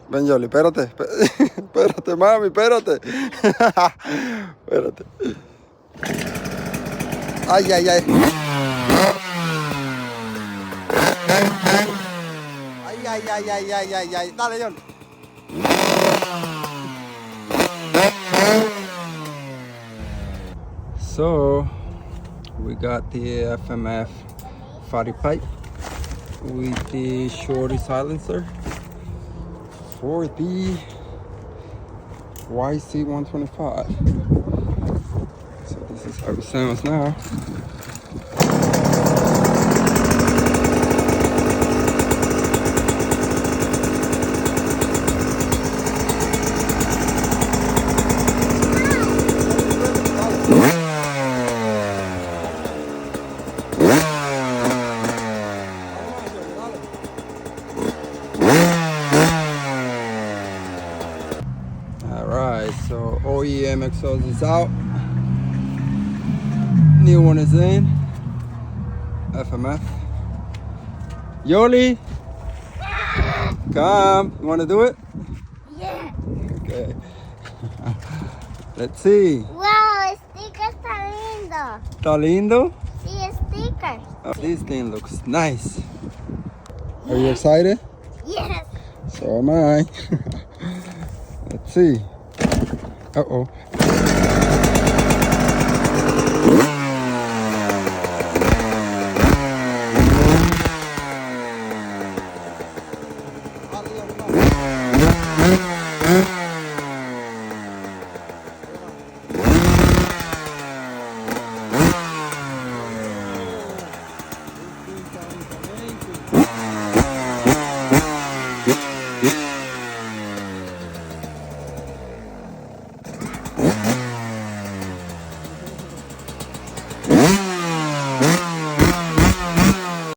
Ven, Yoli, espérate. Espérate, mami, espérate. Espérate. Ay, ay, ay. Ay, ay, ay, ay, ay, ay, ay. Dale, Yoli. So, we got the FMF fatty pipe with the shorty silencer for the YC125. So this is how it sounds now. Alright, so OEM Exhaust is out. New one is in. FMF. Yoli! Come, you wanna do it? Yeah. Okay. Let's see. Wow, sticker está lindo. ¿Está lindo? Sí, stickers. Oh, this thing looks nice. Are you excited? Yes. So am I. Let's see. Uh-oh.